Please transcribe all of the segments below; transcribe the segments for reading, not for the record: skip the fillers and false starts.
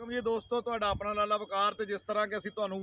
वालेकुम जी दोस्तों, तुहाडा अपना लाला वकार। तो जिस तरह कि असीं तुहानूं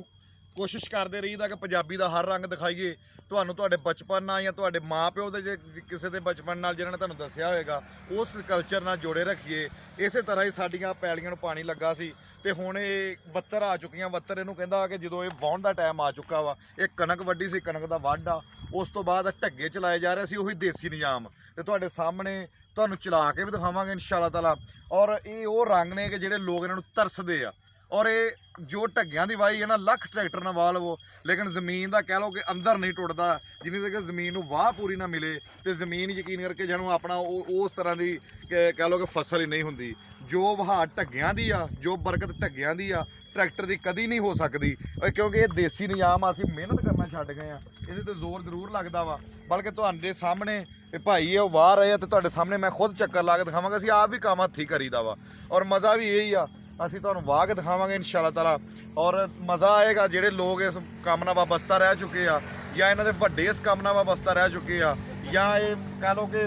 कोशिश करते रहीदा कि पंजाबी का हर रंग दिखाईए तुहानूं तुहाडे बचपन नाल या तुहाडे माँ प्यो दे जे किसी दे बचपन नाल जिन्हां ने तुहानूं दस्सिया होएगा उस कल्चर नाल जोड़े रखिए। इस तरह ही साडीआं पैलियां नूं पानी लगा सी ते हुण इह वत्तर आ चुकियां। वत्तर इहनूं कहंदा कि जदों इह वाहुण दा टाइम आ चुका वा, इह कणक वड्डी सी, कणक दा वढ आ, उस तो बाद ढग्गे चलाए जा रहे सी उही देसी निजाम ते तुहाडे सामने तुहानूं चला के भी दिखावांगे इंशाअल्लाह ताला। और ये वो रंग ने कि जिहड़े लोग इन्हां नूं तरसदे आ। और ये जो ढग्गियां दी वाही है ना, लख ट्रैक्टर नाल वाह लवो लेकिन जमीन का कह लो कि अंदर नहीं टुटदा जिन्नी तक जमीन नूं वाह पूरी ना मिले तो जमीन यकीन करके जानो अपना उस तरह की कह लो कि फसल ही नहीं हुंदी। जो वहा ढग्गियां दी आ, जो बरकत ढग्गियां दी आ, ट्रैक्टर की कदी नहीं हो सकती, क्योंकि ये देसी निजाम असीं मेहनत करना छड्ड गए आ। इहदे ते जोर जरूर लगदा वा, बल्कि तुहाडे सामने भाई ये वाह रहे हैं तो तुहाडे सामने मैं खुद चक्कर ला के दिखावांगा। असीं आप भी काम हत्थी करीदा वा और मज़ा भी यही आ। असीं तुहानूं वाह के दिखावांगे इंशाअल्लाह ताला और मज़ा आएगा। जिहड़े लोग इस काम नाल वाबस्ता रह चुके आ या इन्हां दे वड्डे इस काम नाल वाबस्ता रह चुके आ या ये कह लो कि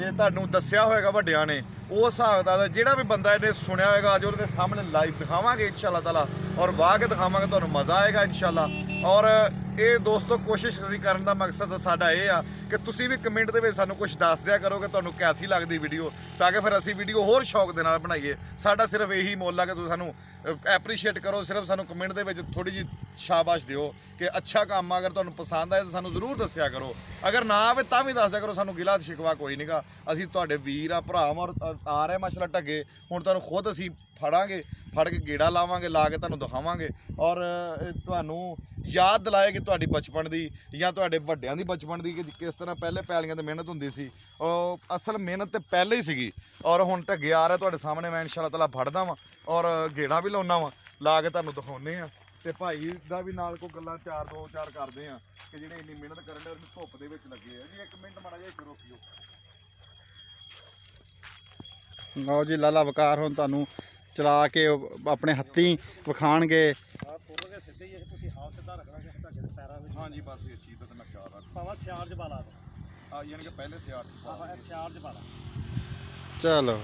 ये तुहानूं दस्सिया होएगा वड्डियां ने, वो हिसाब दा जिहड़ा भी बंदा इहने सुनिया होएगा अज उहदे सामने लाइव दिखावांगे इंशाअल्लाह ताला और वाह के दिखावांगे, तुहानूं मज़ा आएगा इंशाअल्लाह। और ये दोस्तों कोशिश असीं करन दा मकसद साडा ये आ कि तुसीं भी कमेंट दे विच सानूं कुछ दस दिया करो कि तुहानूं कैसी लगदी वीडियो, ताकि फिर असीं वीडियो होर शौक दे नाल बनाईए। साडा सिर्फ यही मुੱਲ आ कि तुसीं सानूं एप्रीशिएट करो, सिर्फ सानूं कमेंट दे विच थोड़ी जी शाबाश दिओ कि अच्छा काम अगर तुहानूं पसंद आए तो सानूं जरूर दस्सिया करो, अगर ना आवे तां भी दस दिया करो, सानूं गिला शिकवा कोई नहीं गा। असीं तुहाडे वीर आ, भरा और आ रहे माशाअल्लाह ढग्गे, हुण तुहानूं खुद असीं फड़ांगे, फड़ के गेड़ा लावांगे, ला के तुहानूं दिखावांगे और तुहानूं याद दिलाएगी तुहाडी बचपन दी या तुहाडे वड्डियां दी बचपन दी कि किस तरह पहले पैलियां ते मेहनत हुंदी सी। असल मेहनत ते पहले ही सीगी और हुण ढग्गे आ रहा तुहाडे सामने, मैं इंशाअल्लाह ताला फड़दा वां और गेड़ा भी लाउणा वां, ला के तुहानूं दिखाउने आ ते भाई दा भी नाल कोई गल्लां दो चार करदे आ कि जिहड़े इन्नी मेहनत करन दे धुप्प दे विच लगे आ जी। एक मिंट माड़ा जिहा रोकियो। ਲਓ जी लाला वकार ਹੁਣ ਤੁਹਾਨੂੰ चला के अपने हत्थी विखाणगे। हाँ जी बस इस चीज़ का मैं ख्याल रखा सियार च पाला यानी कि पहले सियार च पाला। चलो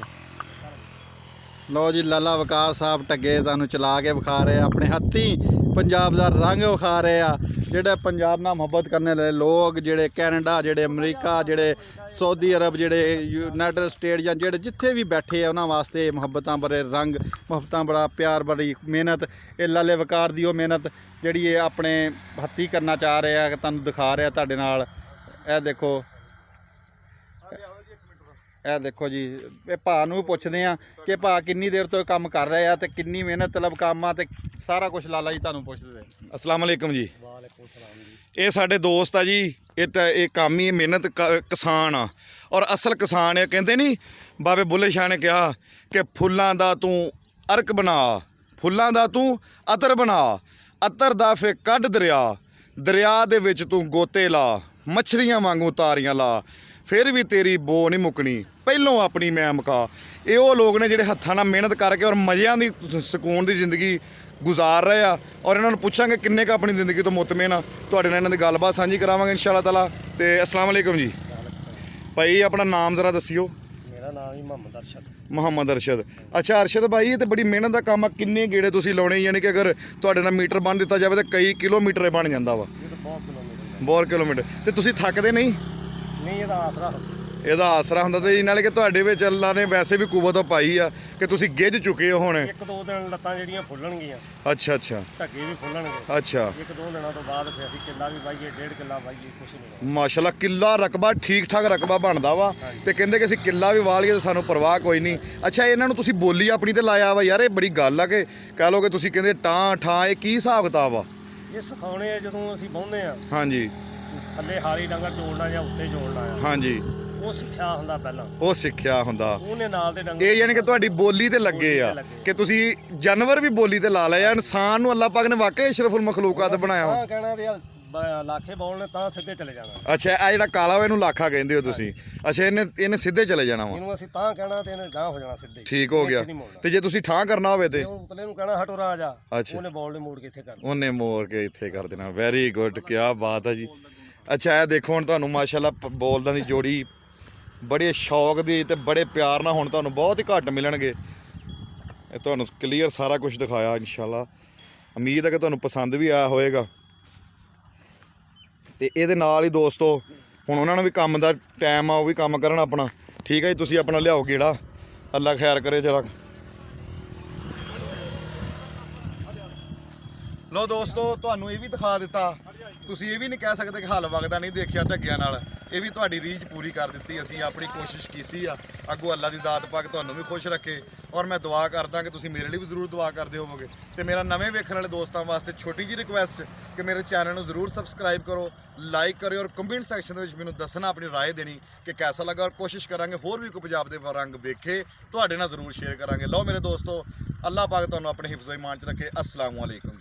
लो जी लाला वकार साहब ढग्गे तुहानूं चला के विखा रहे अपने हत्थी पंजाब का रंग विखा रहे आ। ਜਿਹੜੇ पंजाब नाल मुहब्बत करने वाले लोग, ਜਿਹੜੇ कैनेडा, ਜਿਹੜੇ अमरीका, ਜਿਹੜੇ सऊदी अरब, ਜਿਹੜੇ यूनाइटेड स्टेट ਜਾਂ ਜਿਹੜੇ जिथे भी बैठे ਆ ਉਹਨਾਂ ਵਾਸਤੇ ਮੁਹੱਬਤਾਂ बड़े रंग, ਮੁਹੱਬਤਾਂ बड़ा प्यार, बड़ी मेहनत। ਇਹ ਲਾਲੇ ਵਕਾਰ ਦੀ ਉਹ ਮਿਹਨਤ ਜਿਹੜੀ ਇਹ ਆਪਣੇ ਹੱਥੀਂ ਕਰਨਾ ਚਾਹ ਰਹੇ ਆ, ਤੁਹਾਨੂੰ ਦਿਖਾ ਰਿਹਾ ਤੁਹਾਡੇ ਨਾਲ। ਇਹ ਦੇਖੋ, ਇਹ ਦੇਖੋ ਜੀ, ਇਹ ਭਾ ਨੂੰ ਵੀ ਪੁੱਛਦੇ ਆ ਕਿ ਭਾ ਕਿੰਨੀ ਦੇਰ ਤੋਂ ਇਹ ਕੰਮ ਕਰ ਰਹੇ ਆ ਤੇ ਕਿੰਨੀ ਮਿਹਨਤ ਤਲਬ ਕੰਮ ਆ ਤੇ ਸਾਰਾ ਕੁਝ ਲਾਲਾ ਜੀ ਤੁਹਾਨੂੰ ਪੁੱਛਦੇ। अस्सलाम वालेकुम जी। वालेकुम सलाम जी। ਇਹ ਸਾਡੇ ਦੋਸਤ ਆ ਜੀ, ਇਹ ਕੰਮ ਹੀ ਮਿਹਨਤ ਕਿਸਾਨ ਆ ਔਰ ਅਸਲ ਕਿਸਾਨ ਇਹ ਕਹਿੰਦੇ ਨਹੀਂ ਬਾਬੇ ਬੁੱਲੇ ਸ਼ਾਹ ਨੇ ਕਿਹਾ ਕਿ ਫੁੱਲਾਂ ਦਾ ਤੂੰ ਅਰਕ ਬਣਾ, ਫੁੱਲਾਂ ਦਾ ਤੂੰ ਅਤਰ ਬਣਾ, ਅਤਰ ਦਾ ਫੇ ਕੱਢ ਦਰਿਆ, ਦਰਿਆ ਦੇ ਵਿੱਚ ਤੂੰ ਗੋਤੇ ਲਾ, ਮੱਛਰੀਆਂ ਵਾਂਗੂ ਤਾਰੀਆਂ ਲਾ, ਫਿਰ ਵੀ ਤੇਰੀ ਬੋ ਨਹੀਂ ਮੁੱਕਣੀ, ਪਹਿਲੋਂ ਆਪਣੀ ਮੈਂ ਮੁਕਾ। ਇਹ ਉਹ ਲੋਕ ਨੇ ਜਿਹੜੇ ਹੱਥਾਂ ਨਾਲ ਮਿਹਨਤ ਕਰਕੇ ਔਰ ਮਜ਼ਿਆਂ ਦੀ ਸਕੂਨ ਦੀ ਜ਼ਿੰਦਗੀ ਗੁਜ਼ਾਰ ਰਹੇ ਆ ਔਰ ਇਹਨਾਂ ਨੂੰ ਪੁੱਛਾਂਗੇ ਕਿੰਨੇ ਕੁ ਆਪਣੀ ਜ਼ਿੰਦਗੀ ਤੋਂ ਮੁਤਮਿਨ ਆ। ਤੁਹਾਡੇ ਨਾਲ ਇਹਨਾਂ ਦੀ ਗੱਲਬਾਤ ਸਾਂਝੀ ਕਰਾਵਾਂਗੇ ਇੰਸ਼ਾਅੱਲਾਹ ਤਾਲਾ। ਤੇ अस्सलाम वालेकुम जी। ਭਾਈ ਆਪਣਾ ਨਾਮ ਜ਼ਰਾ ਦੱਸਿਓ। मेरा नाम ही मोहम्मद अरशद। ਮੁਹੰਮਦ ਅਰਸ਼ਦ। ਅੱਛਾ ਅਰਸ਼ਦ ਭਾਈ, ਇਹ ਤੇ ਬੜੀ ਮਿਹਨਤ ਦਾ ਕੰਮ ਆ। ਕਿੰਨੇ ਗੇੜੇ ਤੁਸੀਂ ਲਾਉਣੇ, ਯਾਨੀ ਕਿ ਅਗਰ ਤੁਹਾਡੇ ਨਾਲ ਮੀਟਰ ਬੰਨ ਦਿੱਤਾ ਜਾਵੇ ਤਾਂ ਕਈ ਕਿਲੋਮੀਟਰ ਬਣ ਜਾਂਦਾ ਵਾ। ये तो बहुत किलोमीटर ਬਹੁਤ ਕਿਲੋਮੀਟਰ। ਤੇ ਤੁਸੀਂ ਥੱਕਦੇ ਨਹੀਂ? नहीं ये आसरा ਇਹਦਾ ਆਸਰਾ ਹੁੰਦਾ ਤੇ ਨਾਲੇ ਕਿ ਤੁਹਾਡੇ ਵਿੱਚ ਅੱਲਾ ਨੇ ਵੈਸੇ ਵੀ ਕੁਵਤ ਪਾਈ ਆ ਕਿ ਤੁਸੀਂ ਗਿੱਝ ਚੁੱਕੇ ਹੋ ਹੁਣ। एक दो दिन ਲੱਤਾਂ ਜਿਹੜੀਆਂ ਫੁੱਲਣਗੀਆਂ, ਅੱਛਾ ਅੱਛਾ ਢੱਗੇ ਵੀ ਫੁੱਲਣਗੇ। ਅੱਛਾ ਇੱਕ ਦੋ ਦਿਨਾਂ ਤੋਂ ਬਾਅਦ ਫਿਰ ਅਸੀਂ ਕਿੱਲਾ ਵੀ ਵਾਈਏ, 1.5 ਕਿੱਲਾ ਵਾਈਏ, ਕੁਛ ਨਹੀਂ। ਮਾਸ਼ਾਅੱਲਾ ਕਿੱਲਾ ਰਕਬਾ ਠੀਕ ਠਾਕ ਰਕਬਾ ਬਣਦਾ ਵਾ ਤੇ ਕਹਿੰਦੇ ਕਿ ਅਸੀਂ ਕਿੱਲਾ ਵੀ ਵਾਲ ਲਈਏ ਤਾਂ ਸਾਨੂੰ ਪਰਵਾਹ ਕੋਈ ਨਹੀਂ। ਅੱਛਾ ਇਹਨਾਂ ਨੂੰ ਤੁਸੀਂ ਬੋਲੀ ਆਪਣੀ ਤੇ ਲਾਇਆ ਵਾ ਯਾਰ, ਇਹ ਬੜੀ ਗੱਲ ਆ ਕਿ ਕਹਿ ਲਓ ਕਿ ਤੁਸੀਂ ਕਹਿੰਦੇ ਟਾਂ ਠਾਂ, ਇਹ ਕੀ ਹਿਸਾਬ ਕਿਤਾਬ ਆ? ਇਹ ਸਿਖਾਉਣੇ ਆ ਜਦੋਂ ਅਸੀਂ ਬਹੁੰਦੇ ਆ, ਹਾਂਜੀ ਥੱਲੇ ਹਾਰੀ ਡੰਗਰ ਜੋੜਨਾ ਜਾਂ ਉੱਤੇ ਜੋੜਨਾ ਆ, ਹਾਂਜੀ ਉਹ ਸਿੱਖਿਆ ਹੁੰਦਾ ਪਹਿਲਾਂ, ਉਹ ਸਿੱਖਿਆ ਹੁੰਦਾ। ਉਹਨੇ ਨਾਲ ਦੇ ਡੰਗਰ ਇਹ ਯਾਨੀ ਕਿ ਤੁਹਾਡੀ ਬੋਲੀ ਤੇ ਲੱਗੇ ਆ ਕਿ ਤੁਸੀਂ ਜਾਨਵਰ ਵੀ ਬੋਲੀ ਤੇ ਲਾ ਲਏ ਆ। ਇਨਸਾਨ ਨੂੰ ਅੱਲਾਹ ਪਾਕ ਨੇ ਵਾਕਈ ਅਸ਼ਰਫੁਲ ਮਖਲੂਕਾਤ ਬਣਾਇਆ ਵਾ। ਤਾਂ ਕਹਿਣਾ ਵੀ ਲਾਖੇ ਬੋਲਣੇ ਤਾਂ ਸਿੱਧੇ ਚਲੇ ਜਾਣਾ। ਅੱਛਾ ਆ ਜਿਹੜਾ ਕਾਲਾ ਵਾ ਇਹਨੂੰ ਲਾਖਾ ਕਹਿੰਦੇ ਹੋ ਤੁਸੀਂ? ਅੱਛਾ ਇਹਨੇ ਸਿੱਧੇ ਚਲੇ ਜਾਣਾ ਵਾ। ਇਹਨੂੰ ਅਸੀਂ ਤਾਂ ਕਹਿਣਾ ਤੇ ਇਹਨੇ ਗਾਂਹ ਹੋ ਜਾਣਾ ਸਿੱਧੇ। ਠੀਕ ਹੋ ਗਿਆ। ਤੇ ਜੇ ਤੁਸੀਂ ਠਾਂ ਕਰਨਾ ਹੋਵੇ ਤੇ ਉਹ ਉਤਲੇ ਨੂੰ ਕਹਿਣਾ ਹਟੋ ਰਾ ਜਾ, ਅੱਛਾ ਉਹਨੇ ਬੋਲ ਨੇ ਮੋੜ ਕੇ ਇੱਥੇ ਕਰਨਾ। ਉਹਨੇ ਮੋੜ ਕੇ ਇੱਥੇ ਕਰ ਦੇਣਾ। ਵੈਰੀ ਗੁੱਡ, ਕੀ ਬਾਤ ਹੈ ਜੀ। ਅੱਛਾ ਇਹ ਦੇਖੋ ਹੁਣ ਤੁਹਾਨੂੰ ਮਾਸ਼ਾਅੱਲਾ ਬੋਲਦਾਂ ਦੀ ਜੋੜੀ ਬੜੇ ਸ਼ੌਕ ਦੀ ਤੇ ਬੜੇ ਪਿਆਰ ਨਾਲ ਹੁਣ ਤੁਹਾਨੂੰ ਬਹੁਤ ਹੀ ਘੱਟ ਮਿਲਣਗੇ। ਇਹ ਤੁਹਾਨੂੰ ਕਲੀਅਰ ਸਾਰਾ ਕੁਝ ਦਿਖਾਇਆ ਇਨਸ਼ਾਅੱਲਾ। ਉਮੀਦ ਹੈ ਕਿ ਤੁਹਾਨੂੰ ਪਸੰਦ ਵੀ ਆਇਆ ਹੋਵੇਗਾ। ਤੇ ਇਹਦੇ ਨਾਲ ਹੀ ਦੋਸਤੋ ਹੁਣ ਉਹਨਾਂ ਨੂੰ ਵੀ ਕੰਮ ਦਾ ਟਾਈਮ ਆ, ਉਹ ਵੀ ਕੰਮ ਕਰਨ ਆਪਣਾ। ਠੀਕ ਹੈ ਜੀ, ਤੁਸੀਂ ਆਪਣਾ ਲਿਆਓ ਗੇੜਾ, ਅੱਲਾ ਖੈਰ ਕਰੇ ਜਰਾ। ਲੋ ਦੋਸਤੋ, ਤੁਹਾਨੂੰ ਇਹ ਵੀ ਦਿਖਾ ਦਿੱਤਾ। ਤੁਸੀਂ ਇਹ ਵੀ ਨਹੀਂ ਕਹਿ ਸਕਦੇ ਕਿ ਹੱਲ ਵਗਦਾ ਨਹੀਂ ਦੇਖਿਆ ਢੱਗਿਆਂ ਨਾਲ। ਇਹ ਵੀ ਤੁਹਾਡੀ ਰੀਝ ਪੂਰੀ ਕਰ ਦਿੱਤੀ। ਅਸੀਂ ਆਪਣੀ ਕੋਸ਼ਿਸ਼ ਕੀਤੀ ਆ। ਅੱਗੋਂ ਅੱਲਾ ਦੀ ਜ਼ਾਤ ਪਾਕ ਤੁਹਾਨੂੰ ਵੀ ਖੁਸ਼ ਰੱਖੇ। ਔਰ ਮੈਂ ਦੁਆ ਕਰਦਾ ਕਿ ਤੁਸੀਂ ਮੇਰੇ ਲਈ ਵੀ ਜ਼ਰੂਰ ਦੁਆ ਕਰਦੇ ਹੋਵੋਗੇ। ਤੇ ਮੇਰਾ ਨਵੇਂ ਵੇਖਣ ਵਾਲੇ ਦੋਸਤਾਂ ਵਾਸਤੇ ਛੋਟੀ ਜਿਹੀ ਰਿਕੁਐਸਟ ਕਿ ਮੇਰੇ ਚੈਨਲ ਨੂੰ ਜ਼ਰੂਰ ਸਬਸਕ੍ਰਾਈਬ ਕਰੋ, ਲਾਈਕ ਕਰਿਓ ਔਰ ਕਮੈਂਟ ਸੈਕਸ਼ਨ ਦੇ ਵਿੱਚ ਮੈਨੂੰ ਦੱਸਣਾ, ਆਪਣੀ ਰਾਏ ਦੇਣੀ ਕਿ ਕੈਸਾ ਲੱਗਾ। ਔਰ ਕੋਸ਼ਿਸ਼ ਕਰਾਂਗੇ ਹੋਰ ਵੀ ਕੋਈ ਪੰਜਾਬ ਦੇ ਰੰਗ ਵੇਖੇ ਤੁਹਾਡੇ ਨਾਲ ਜ਼ਰੂਰ ਸ਼ੇਅਰ ਕਰਾਂਗੇ। ਲਓ ਮੇਰੇ ਦੋਸਤੋ, ਅੱਲਾ ਪਾਕ ਤੁਹਾਨੂੰ ਆਪਣੇ ਹਿਫਜ਼ੋ ਈਮਾਨ 'ਚ ਰੱਖੇ। ਅਸਲਾਮੁਅਲੈਕੁਮ।